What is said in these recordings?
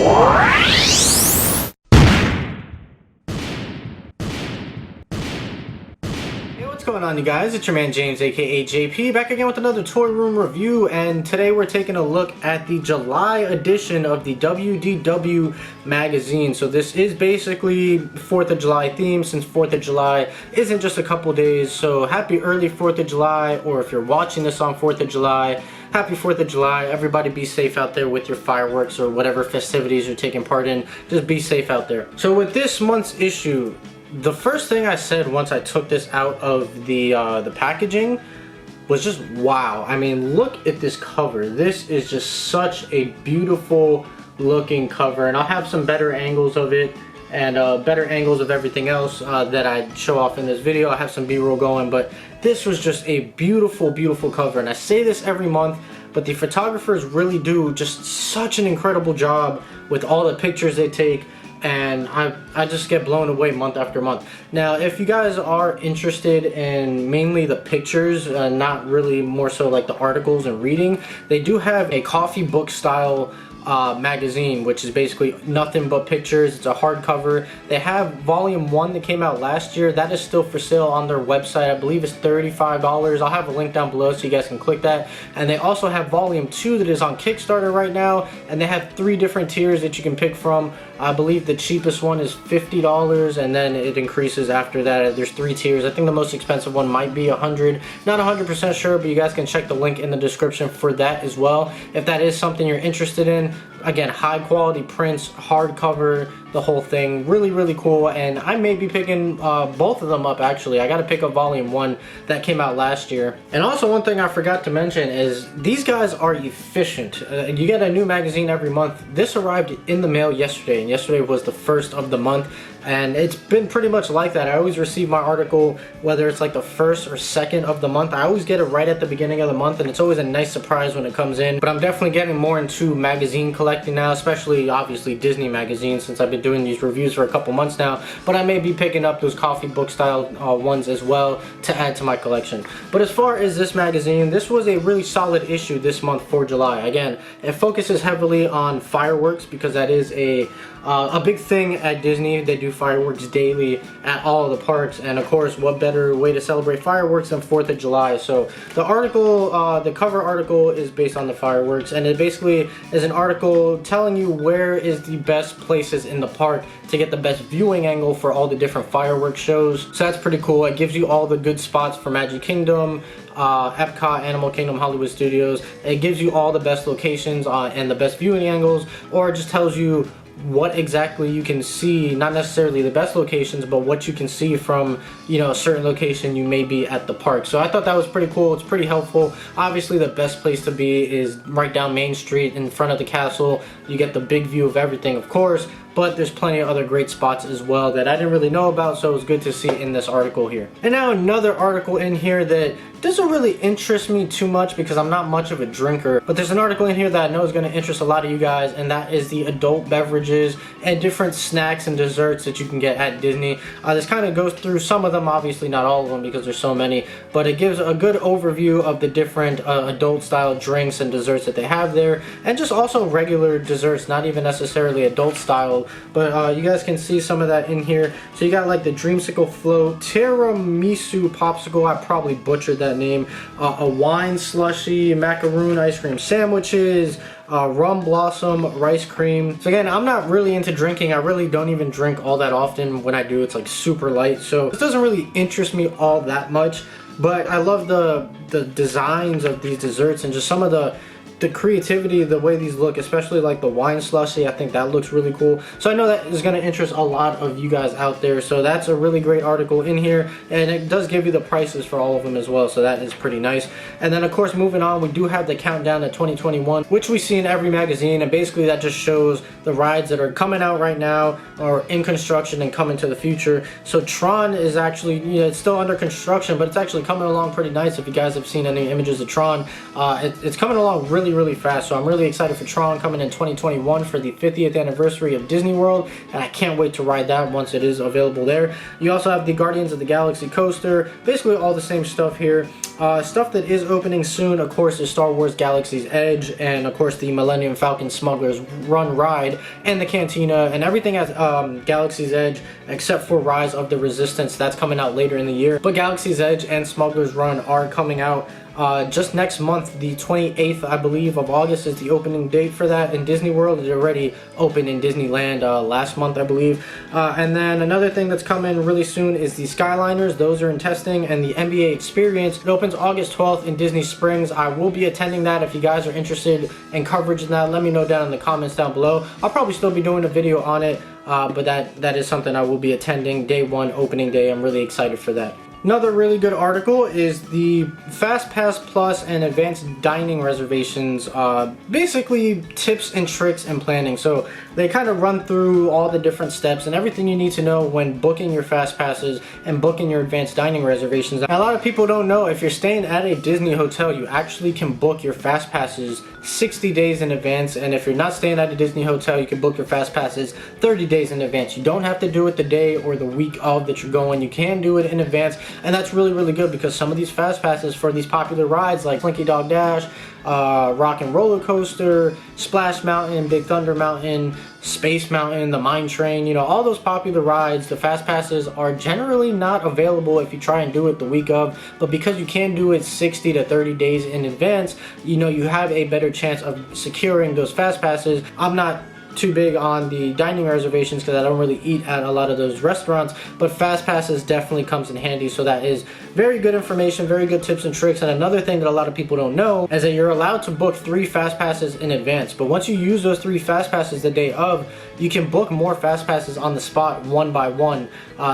What's going on, you guys? It's your man James, aka JP, back again with another toy room review, and today we're taking a look at the July edition of the WDW Magazine. So this is basically 4th of July theme, since 4th of July isn't just a couple days. So happy early 4th of July, or if you're watching this on 4th of July, happy 4th of July. Everybody be safe out there with your fireworks or whatever festivities you're taking part in. Just be safe out there. So with this month's issue, the first thing I said once I took this out of the packaging was just wow. I mean, look at this cover. This is just such a beautiful looking cover, and I'll have some better angles of it and better angles of everything else that I show off in this video. I have some B-roll going, but this was just a beautiful, beautiful cover, and I say this every month, but the photographers really do just such an incredible job with all the pictures they take, and I just get blown away month after month. Now, if you guys are interested in mainly the pictures, not really more so like the articles and reading, they do have a coffee book style magazine, which is basically nothing but pictures. It's a hardcover. They have volume 1 that came out last year. That is still for sale on their website. I believe it's $35. I'll have a link down below so you guys can click that. And they also have volume 2 that is on Kickstarter right now, and they have 3 different tiers that you can pick from. I believe the cheapest one is $50, and then it increases after that. There's 3 tiers. I think the most expensive one might be $100. Not 100% sure, but you guys can check the link in the description for that as well, if that is something you're interested in. Again, high quality prints, hardcover, the whole thing. Really, really cool, and I may be picking both of them up actually. I gotta pick up volume 1 that came out last year. And also, one thing I forgot to mention is these guys are efficient. You get a new magazine every month. This arrived in the mail yesterday, and yesterday was the 1st of the month, and it's been pretty much like that. I always receive my article, whether it's like the 1st or 2nd of the month. I always get it right at the beginning of the month, and it's always a nice surprise when it comes in. But I'm definitely getting more into magazine collecting now, especially obviously Disney magazines, since I've been doing these reviews for a couple months now. But I may be picking up those coffee book style ones as well to add to my collection. But as far as this magazine, this was a really solid issue this month for July. Again, it focuses heavily on fireworks because that is a big thing at Disney. They do fireworks daily at all of the parks, and of course, what better way to celebrate fireworks than 4th of July. So the article, the cover article is based on the fireworks, and it basically is an article telling you where is the best places in the park to get the best viewing angle for all the different fireworks shows. So that's pretty cool. It gives you all the good spots for Magic Kingdom, Epcot, Animal Kingdom, Hollywood Studios. It gives you all the best locations and the best viewing angles, or it just tells you what exactly you can see, not necessarily the best locations, but what you can see from, you know, a certain location you may be at the park. So I thought that was pretty cool. It's pretty helpful. Obviously, the best place to be is right down Main Street in front of the castle. You get the big view of everything, of course, but there's plenty of other great spots as well that I didn't really know about, so it was good to see in this article here. And now another article in here that doesn't really interest me too much because I'm not much of a drinker, but there's an article in here that I know is going to interest a lot of you guys, and that is the adult beverages and different snacks and desserts that you can get at Disney. This kind of goes through some of them, obviously not all of them because there's so many, but it gives a good overview of the different adult style drinks and desserts that they have there, and just also regular desserts, not even necessarily adult style, but you guys can see some of that in here. So you got like the Dreamsicle Float, Tiramisu Popsicle, I probably butchered that name, a wine slushy, macaroon ice cream sandwiches, rum blossom rice cream. So again, I'm not really into drinking. I really don't even drink all that often. When I do, it's like super light, so this doesn't really interest me all that much, but I love the designs of these desserts and just some of the creativity, the way these look, especially like the wine slushy. I think that looks really cool. So I know that is going to interest a lot of you guys out there. So that's a really great article in here, and it does give you the prices for all of them as well. So that is pretty nice. And then of course, moving on, we do have the countdown to 2021, which we see in every magazine, and basically that just shows the rides that are coming out right now or in construction and coming to the future. So Tron is actually, you know, it's still under construction, but it's actually coming along pretty nice. If you guys have seen any images of Tron, it's coming along really really fast. So I'm really excited for Tron coming in 2021 for the 50th anniversary of Disney World, and I can't wait to ride that once it is available there. You also have the Guardians of the Galaxy coaster, basically all the same stuff here. Stuff that is opening soon, of course, is Star Wars Galaxy's Edge, and of course the Millennium Falcon Smuggler's Run ride, and the Cantina, and everything at Galaxy's Edge except for Rise of the Resistance. That's coming out later in the year. But Galaxy's Edge and Smuggler's Run are coming out just next month. The 28th, I believe, of August is the opening date for that in Disney World. It already opened in Disneyland last month, I believe. And then another thing that's coming really soon is the Skyliners. Those are in testing, and the NBA Experience. It opens August 12th in Disney Springs. I will be attending that. If you guys are interested in coverage in that, let me know down in the comments down below. I'll probably still be doing a video on it, but that is something I will be attending day one, opening day. I'm really excited for that. Another really good article is the Fast Pass Plus and Advanced Dining Reservations, basically tips and tricks and planning. So they kind of run through all the different steps and everything you need to know when booking your Fast Passes and booking your Advanced Dining Reservations. And a lot of people don't know, if you're staying at a Disney hotel, you actually can book your Fast Passes 60 days in advance, and if you're not staying at a Disney hotel, you can book your Fast Passes 30 days in advance. You don't have to do it the day or the week of that you're going. You can do it in advance, and that's really, really good, because some of these Fast Passes for these popular rides like Slinky Dog Dash, Rock and Roller Coaster, Splash Mountain, Big Thunder Mountain, Space Mountain, the Mine Train, you know, all those popular rides, the Fast Passes are generally not available if you try and do it the week of, but because you can do it 60 to 30 days in advance, you know, you have a better chance of securing those Fast Passes. I'm not too big on the dining reservations because I don't really eat at a lot of those restaurants, but Fast Passes definitely comes in handy. So that is very good information, very good tips and tricks. And another thing that a lot of people don't know is that you're allowed to book 3 Fast Passes in advance, but once you use those 3 Fast Passes the day of, you can book more Fast Passes on the spot one by one.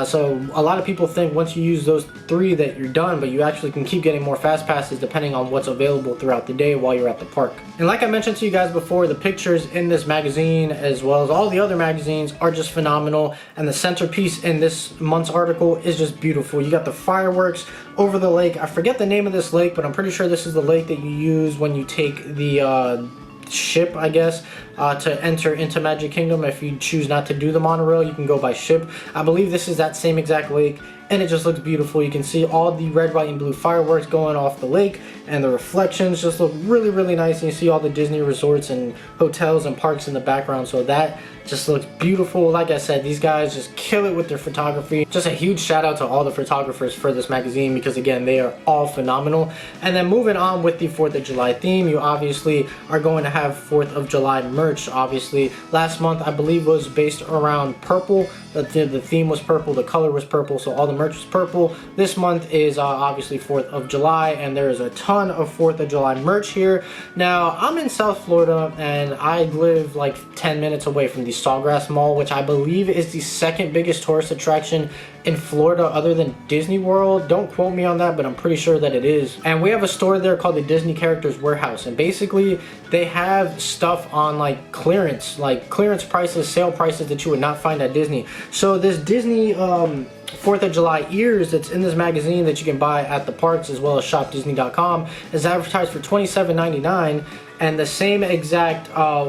So a lot of people think once you use those 3 that you're done, but you actually can keep getting more Fast Passes depending on what's available throughout the day while you're at the park. And like I mentioned to you guys before, the pictures in this magazine as well as all the other magazines are just phenomenal, and the centerpiece in this month's article is just beautiful. You got the fireworks over the lake. I forget the name of this lake, but I'm pretty sure this is the lake that you use when you take the ship, I guess, to enter into Magic Kingdom. If you choose not to do the monorail, you can go by ship. I believe this is that same exact lake, and it just looks beautiful. You can see all the red, white, and blue fireworks going off the lake, and the reflections just look really, really nice. And you see all the Disney resorts and hotels and parks in the background, so that just looks beautiful. Like I said, these guys just kill it with their photography. Just a huge shout out to all the photographers for this magazine, because again, they are all phenomenal. And then moving on with the 4th of July theme, you obviously are going to have 4th of July merch. Obviously, last month I believe was based around purple. The theme was purple, the color was purple, so all the merch was purple. This month is obviously 4th of July, and there is a ton of 4th of July merch here. Now, I'm in South Florida, and I live like 10 minutes away from the Sawgrass Mall, which I believe is the 2nd biggest tourist attraction in Florida other than Disney World. Don't quote me on that, but I'm pretty sure that it is. And we have a store there called the Disney Characters Warehouse, and basically they have stuff on like clearance prices, sale prices that you would not find at Disney. So this Disney 4th of July ears that's in this magazine that you can buy at the parks as well as shopdisney.com is advertised for $27.99, and the same exact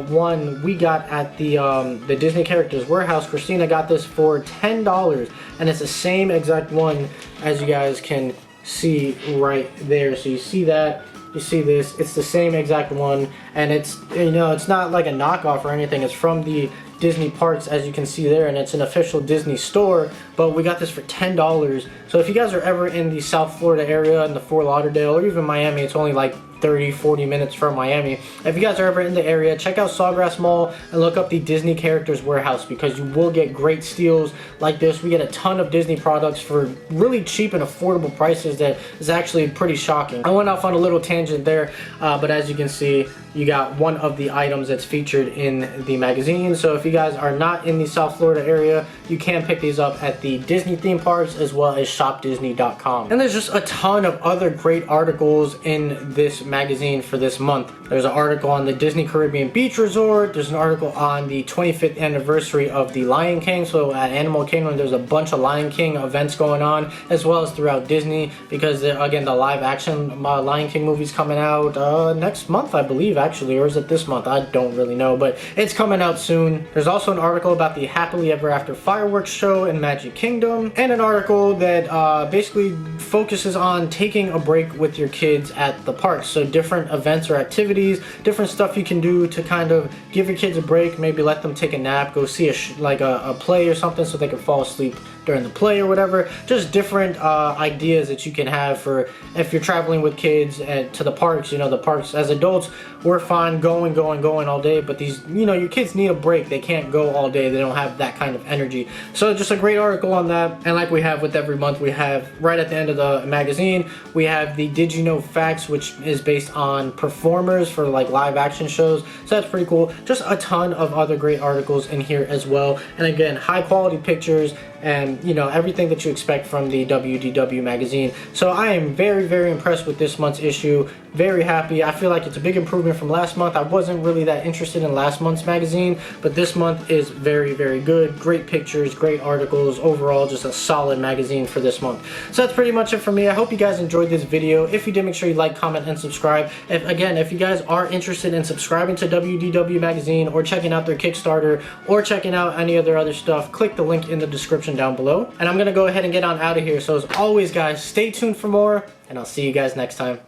one we got at the Disney Characters Warehouse. Christina got this for $10, and it's the same exact one as you guys can see right there. So you see that, you see this, it's the same exact one, and it's, you know, it's not like a knockoff or anything. It's from the Disney parks, as you can see there, and it's an official Disney store, but we got this for $10. So if you guys are ever in the South Florida area, in the Fort Lauderdale or even Miami, it's only like 30-40 minutes from Miami. If you guys are ever in the area, check out Sawgrass Mall and look up the Disney Characters Warehouse, because you will get great steals like this. We get a ton of Disney products for really cheap and affordable prices that is actually pretty shocking. I went off on a little tangent there, but as you can see, you got one of the items that's featured in the magazine. So if you guys are not in the South Florida area, you can pick these up at the Disney theme parks as well as shopdisney.com. And there's just a ton of other great articles in this magazine for this month. There's an article on the Disney Caribbean Beach Resort. There's an article on the 25th anniversary of the Lion King. So at Animal Kingdom, there's a bunch of Lion King events going on, as well as throughout Disney, because again, the live action Lion King movie's coming out next month, I believe, actually, or is it this month? I don't really know, but it's coming out soon. There's also an article about the Happily Ever After fireworks show in Magic Kingdom, and an article that basically focuses on taking a break with your kids at the parks. So different events or activities, different stuff you can do to kind of give your kids a break, maybe let them take a nap, go see a play or something so they can fall asleep during the play or whatever. Just different ideas that you can have for if you're traveling with kids to the parks. You know, the parks, as adults, we're fine going all day, but these, you know, your kids need a break. They can't go all day. They don't have that kind of energy. So just a great article on that. And like we have with every month, we have right at the end of the magazine, we have the Did You Know Facts, which is based on performers for like live action shows. So that's pretty cool. Just a ton of other great articles in here as well. And again, high quality pictures and, you know, everything that you expect from the WDW magazine. So I am very impressed with this month's issue. Very happy. I feel like it's a big improvement from last month. I wasn't really that interested in last month's magazine, but this month is very good. Great pictures, great articles. Overall, just a solid magazine for this month. So that's pretty much it for me. I hope you guys enjoyed this video. If you did, make sure you like, comment, and subscribe. If you guys are interested in subscribing to WDW Magazine or checking out their Kickstarter or checking out any of their other stuff, click the link in the description down below. And I'm gonna go ahead and get on out of here. So as always, guys, stay tuned for more, and I'll see you guys next time.